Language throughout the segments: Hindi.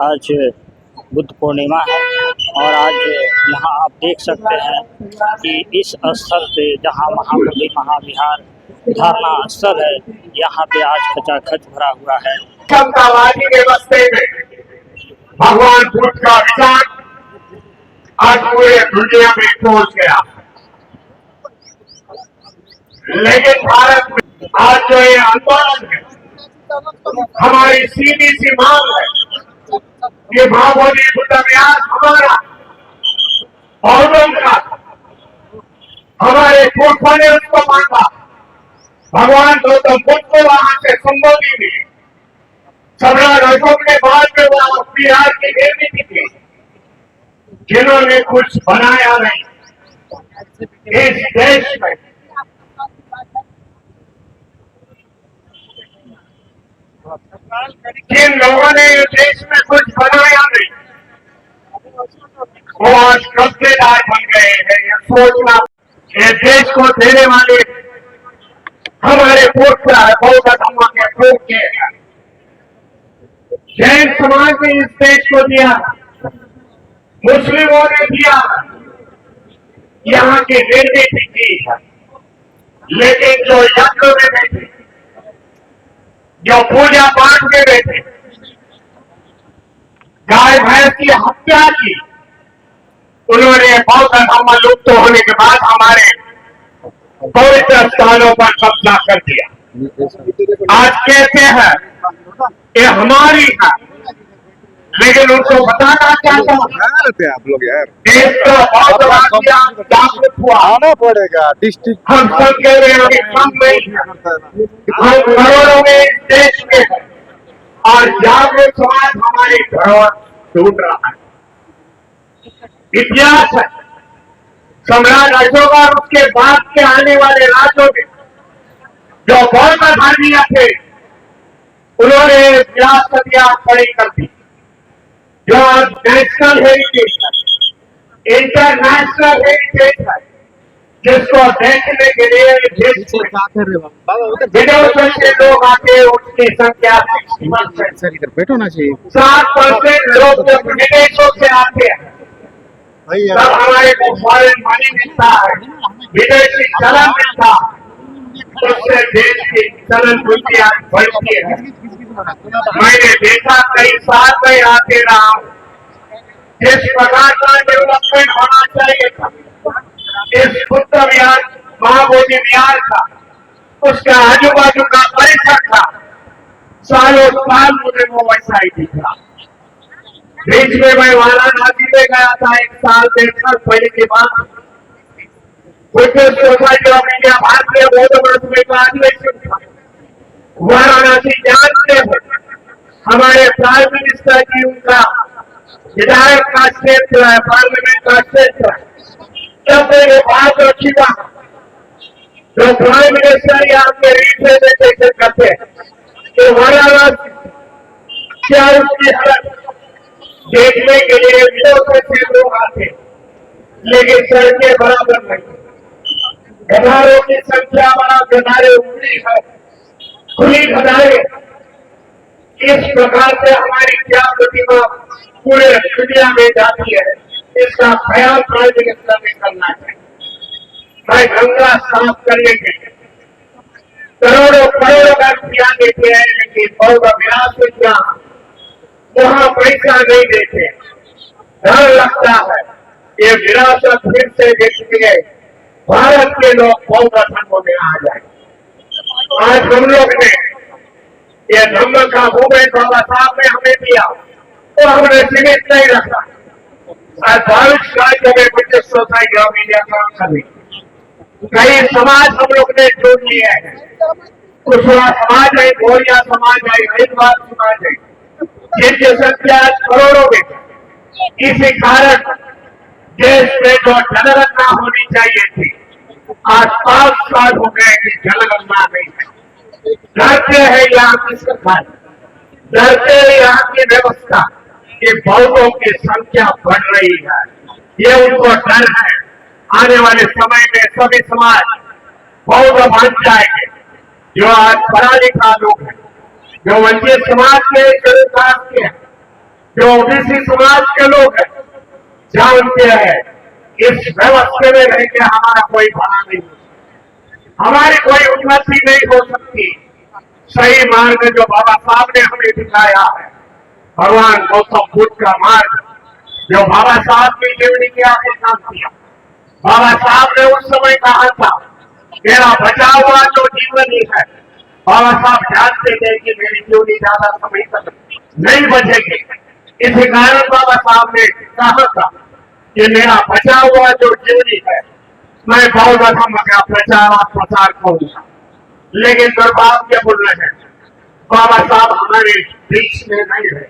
आज बुद्ध पूर्णिमा है और आज यहाँ आप देख सकते हैं कि इस स्थल पे जहाँ महाबोधि महाविहार धारणा स्थल है, यहाँ पे आज खचाखच भरा हुआ है। समतावादी व्यवस्था में भगवान बुद्ध का विचार आज पूरे दुनिया में पहुंच गया, लेकिन भारत में आज जो ये आंदोलन है, हमारी सीधी सी मांग है कि महाबोधि बुद्ध विहार हमारा औरों का, हमारे पुरखों ने उसको मांगा। भगवान गौतम बुद्ध को वहां से संबोधित हुई। सम्राट अशोक ने बाद में वहां बिहार की निर्मित की, जिन्होंने कुछ बनाया नहीं इस देश में। जिन लोगों ने इस देश में कुछ बनाया नहीं, वो आज कब्जेदार बन गए हैं। ये सोचना, ये देश को देने वाले हमारे पुरख बौद्ध धर्म के पुरख हैं। जैन समाज ने इस देश को दिया, मुस्लिमों ने दिया, यहाँ की निर्मित की है। लेकिन जो यज्ञ में बैठे, जो पूजा पाठ में बैठे, गाय भैंस की हत्या की, उन्होंने बौद्ध धर्म लुप्त होने के बाद हमारे पवित्र स्थानों पर कब्जा कर दिया। आज कहते हैं ये हमारी है, लेकिन उनको बताना चाहता हूँ आप लोग यार, देश का बहुत जागरूक हुआ, आना पड़ेगा डिस्ट्रिक्ट। हम संख्या में अभी कम नहीं है, हम करोड़ों में इस देश में है और जागरूक समाज हमारी धरोहर ढूंढ रहा है। इतिहास है, सम्राट अशोक और उसके बाद के आने वाले राज्यों में जो बौद्ध धर्मीय थे, उन्होंने विरासतियां खड़ी कर दी। जो नेशनल हेरिटेज है, इंटरनेशनल हेरिटेज है, जिसको देखने के लिए विदेशों से लोग आते, उसकी संख्या 60%। बैठो ना चाहिए। 60% लोग जब विदेशों से आते हैं तब हमारे को फॉरेन मनी मिलता है, विदेशी चलन मिलता है, उससे देश की चलन वृद्धि बढ़ती है। मैंने देखा, कई साल में आते रहा हूं, जिस प्रकार का डेवलपमेंट होना चाहिए था इस बुद्ध विहार महाबोधि विहार का, उसका आजू बाजू का परिसर था, सालों साल मुझे वो वैसा ही दिख रहा। बीच में मैं वाराणसी में गया था, 1 साल 1.5 साल पहले के बाद। बुद्धिस्ट सोसाइटी ऑफ इंडिया भारतीय बौद्ध मत में का अधिवेशन था। वाराणसी जानते हो, हमारे प्राइम मिनिस्टर जी उनका विधायक का क्षेत्र है, पार्लियामेंट का क्षेत्र है। जब मैंने बात रखी वहां, जो प्राइम मिनिस्टर यहाँ के रिप्रेजेंटेशन करते हैं तो वाराणसी क्या उसकी हालत देखने के लिए विदेशों से लोग आते, लेकिन सड़कें बराबर नहीं, गधारों की संख्या बड़ा, गधारे उगड़ी है, खुली गधारे। इस प्रकार से हमारी क्या प्रतिमा पूरे दुनिया में जाती है, इसका ख्याल प्राइम मिनिस्टर ने करना चाहिए। मैं गंगा साफ करने के करोड़ों करोड़ों का रुपया देते हैं, लेकिन बौद्ध विहार से क्या वहां पैसा नहीं देते। डर लगता है ये विरासत फिर से देखिए, भारत के लोग बौद्ध धर्म में आ जाए। आज हम लोग ने ये धर्म का मूवमेंट बाबा साहब ने हमें दिया, तो हमने सीमित नहीं रखा। आज 22 राज्यों में बुद्धिस्ट सोसाइटी ऑफ इंडिया काम कर रही, कई समाज हम लोग ने जोड़ लिए हैं। कुशवाहा समाज है, भोरिया समाज है, हरिद्वार समाज है, जिनकी संख्या करोड़ों में। इसी कारण देश में जो जनगणना होनी चाहिए थी, आज 5 साल हो गए कि जनगणना नहीं है। डरते हैं यहाँ की सरकार, डरते हैं यहाँ की व्यवस्था कि बौद्धों की संख्या बढ़ रही है। ये उनको डर है, आने वाले समय में सभी समाज बौद्ध बन जाएंगे। जो आज पढ़ा लिखा लोग हैं, जो वंचित समाज के शेड्यूल कास्ट के हैं, जो ओबीसी समाज के लोग हैं जानते हैं इस व्यवस्था में रह के हमारा कोई भला नहीं हो सकता, हमारी कोई उन्नति नहीं हो सकती। सही मार्ग जो बाबा साहब ने हमें दिखाया है, भगवान गौतम बुद्ध का मार्ग जो बाबा साहब की जीवनी के आगे काम किया। बाबा साहब ने उस समय कहा था मेरा बचा हुआ जो जीवन ही है, बाबा साहब जानते थे कि मेरी जीवनी ज्यादा समय तक नहीं बचेगी। इसी कारण बाबा साहब ने कहा था कि मेरा बचा हुआ जो जीवनी है मैं बौद्ध धर्म का प्रचार और प्रसार करूंगा। लेकिन दुर्भाग्यपूर्ण है बाबा साहब हमारे बीच में नहीं रहे।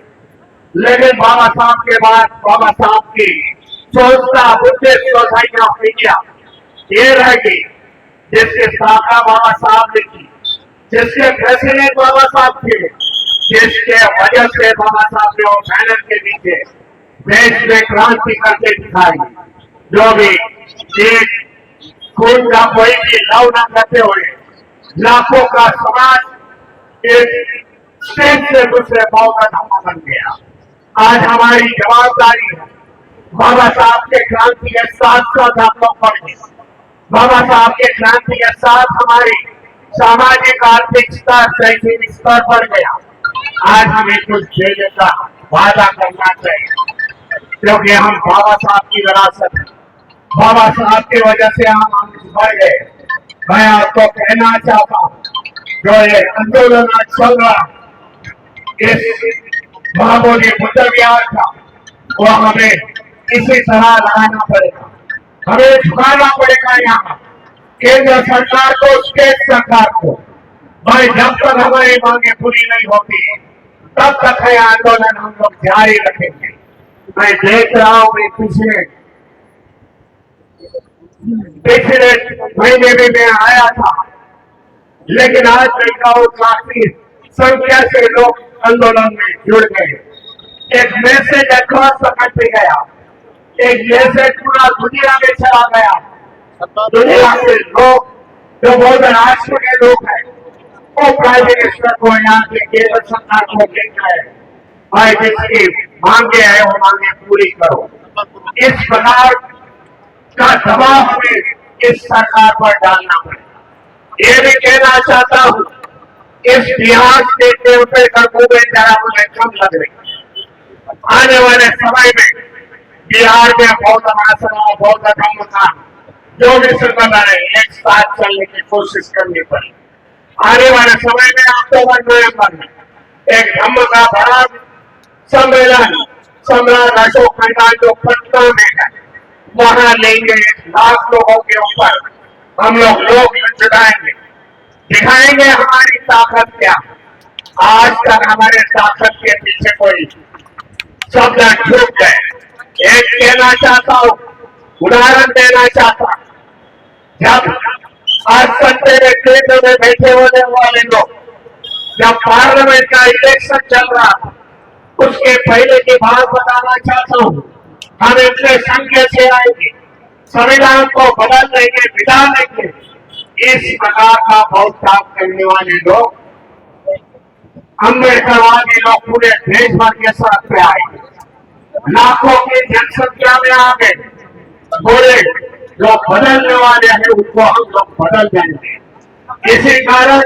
लेकिन बाबा साहब के बाद बाबा साहब की सोचता बुद्धिस्ट सोसाइटी ऑफ इंडिया ये रहेगी जिसकी स्थापना बाबा साहब ने की, जिसके प्रेसिडेंट बाबा साहब थे, जिसके वजह से बाबा साहब ने वो बैनर के नीचे देश में क्रांति करके दिखाई। जो भी एक खून का कोई भी लव न करते हुए लाखों का समाज एक स्टेट से दूसरे भाव का धर्म बन गया। आज हमारी जवाबदारी है बाबा साहब के क्रांति के साथ साथ आप लोग पढ़े। बाबा साहब के क्रांति के साथ हमारी सामाजिक आर्थिक स्तर शैक्षणिक स्तर बढ़ गया। आज हमें कुछ देने का वादा करना चाहिए क्योंकि हम बाबा साहब की विरासत है। बाबा साहब की वजह से हम आगे बढ़ गए। मैं आपको कहना चाहता हूँ जो ये आंदोलन आज चल रहा इस महाबोधि बुद्ध विहार का वो हमें इसी तरह लगाना पड़ेगा, हमें झुकाना पड़ेगा। यहाँ केंद्र सरकार को स्टेट सरकार को भाई जब तक हमारी मांगे पूरी नहीं होती तब तक है आंदोलन हम लोग जारी रखेंगे। मैं देख रहा हूँ मैं पिछले महीने में मैं आया था, लेकिन आज देखा हूँ काफी संख्या से लोग आंदोलन में जुड़ गए। एक मैसेज अक्रॉस द कंट्री गया, एक मैसेज पूरा दुनिया में चला गया। दुनिया के लोग जो बहुत राष्ट्र के लोग हैं वो प्राइम मिनिस्टर को यहाँ के केंद्र सरकार को देख रहे हैं भाई जिसकी मांगे है वो मांगे पूरी करो। इस प्रकार का दबाव हमें इस सरकार पर डालना पड़ेगा। ये भी कहना चाहता हूँ इस बिहार स्टेट के का मूवमेंट जरा मुझे कम लग रही। आने वाले समय में बिहार में बौद्ध आश्रम बौद्ध धर्म का जो भी संगठन है एक साथ चलने की कोशिश करनी पड़ेगी। आने वाले समय में अक्टूबर नवंबर में एक धर्म का बड़ा सम्मेलन सम्राट अशोक मैदान जो पटना में है वहां लेंगे। 1 लाख लोगों के ऊपर हम लोग जुटाएंगे, दिखाएंगे हमारी ताकत क्या। आज तक हमारे ताकत के पीछे कोई शब्द छूट गए। एक कहना चाहता हूँ, उदाहरण देना चाहता, जब आज सत्ते में केंद्र में बैठे होने वाले लोग जब पार्लियामेंट का इलेक्शन चल रहा था उसके पहले की बात बताना चाहता हूँ। हम इतने संख्या से आएंगे, संविधान को बदल देंगे, मिटा देंगे। इस प्रकार का बहुत काम करने वाले लोग अम्बेडकरवादी लोग पूरे देश भर के साथ पे आएंगे, लाखों की जनसंख्या में आ गए। बोले जो बदलने वाले हैं उनको हम लोग बदल देंगे। इसी कारण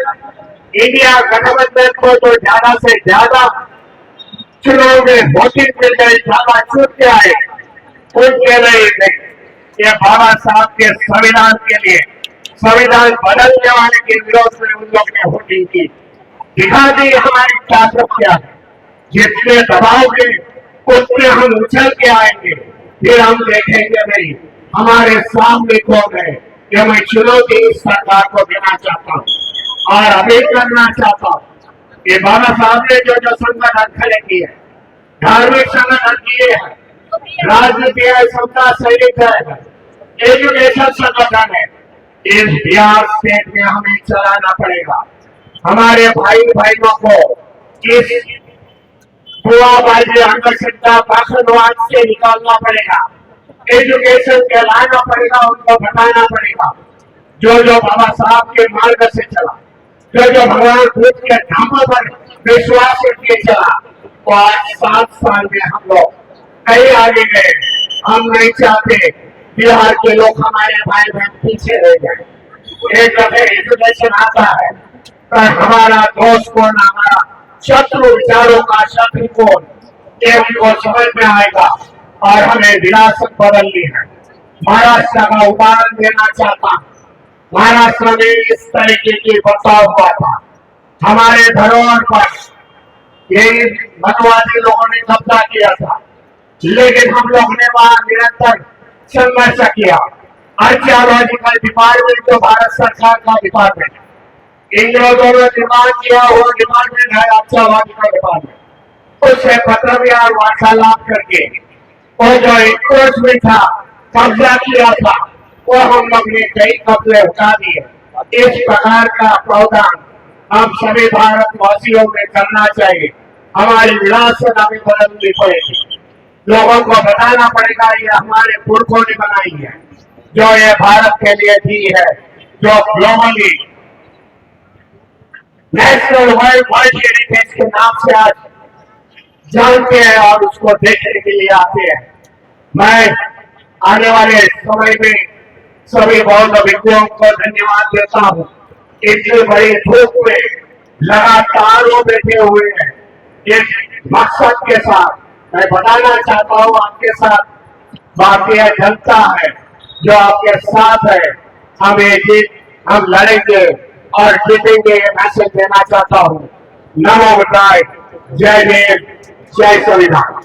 इंडिया गठबंधन को जो ज्यादा से ज्यादा चुनाव में वोटिंग मिल गई, ज्यादा छूट के आए, उनके लिए ये बाबा साहब के संविधान के लिए संविधान बदलने वाले के विरोध में उन लोग ने वोटिंग की। दिखा दी हमारी ताकत क्या है। जितने दबाओगे उतने हम उछल के आएंगे, फिर हम देखेंगे नहीं हमारे सामने कौन है। ये मैं चुनौती इस सरकार को देना चाहता हूँ और अभी करना चाहता हूँ कि बाबा साहब ने जो जो संगठन खड़े किए, धार्मिक संगठन किए हैं, राजनीति है, समता सैनिक है, एजुकेशन संगठन है, इस बिहार स्टेट में हमें चलाना पड़ेगा। हमारे भाई भाइयों को इस बुआबाजी अंधश्रद्धा पाखंडवाद से निकालना पड़ेगा, एजुकेशन के लाना पड़ेगा, उनको बताना पड़ेगा जो जो बाबा साहब के मार्ग से चला, जो जो भगवान बुद्ध के धामों पर विश्वास करके चला, तो आज 7 साल में हम लोग कहीं आगे गए। हम नहीं चाहते बिहार के लोग हमारे भाई बहन पीछे रह जाए। एक दफे एजुकेशन आता है तो हमारा दोस्त कौन, हमारा शत्रु विचारों का शत्रु कौन, ये उनको समझ में आएगा और हमें विरासत बदलनी है। महाराष्ट्र का उदाहरण देना चाहता हूं। महाराष्ट्र में इस तरीके की बर्ताव हुआ था। हमारे धरोहर पर यही मनवादी लोगों ने कब्जा किया था, लेकिन हम लोग ने वहां निरंतर संघर्ष किया। आर्कियोलॉजिकल डिपार्टमेंट जो भारत सरकार का डिपार्टमेंट, इंग्रजों ने निर्माण किया हुआ डिपार्टमेंट है आर्कियोलॉजिकल डिपार्टमेंट। उससे पत्र व्यवहार वार्तालाप करके वो जो इंक्रोचमेंट था, कब्जा किया था, वो हम लोग ने कई कब्जे उठा दिए। इस प्रकार का प्रावधान हम सभी भारतवासियों में करना चाहिए। हमारी विरासत हमें बदलनी पड़ेगी। लोगों को बताना पड़ेगा ये हमारे पुरखों ने बनाई है, जो ये भारत के लिए दी है, जो ग्लोबली नेशनल वर्ल्ड हेरिटेज के नाम से आज जानते हैं और उसको देखने के लिए आते हैं। मैं आने वाले समय में सभी बौद्ध भिक्षुओं को धन्यवाद देता हूँ। इतनी बड़ी धूप में लगातार वो बैठे हुए हैं इस मकसद के साथ। मैं बताना चाहता हूँ आपके साथ भारतीय जनता है जो आपके साथ है। हम लड़ेंगे और जीतेंगे, ये मैसेज देना चाहता हूँ। नमो बुद्धाय, जय भीम, जय संविधान।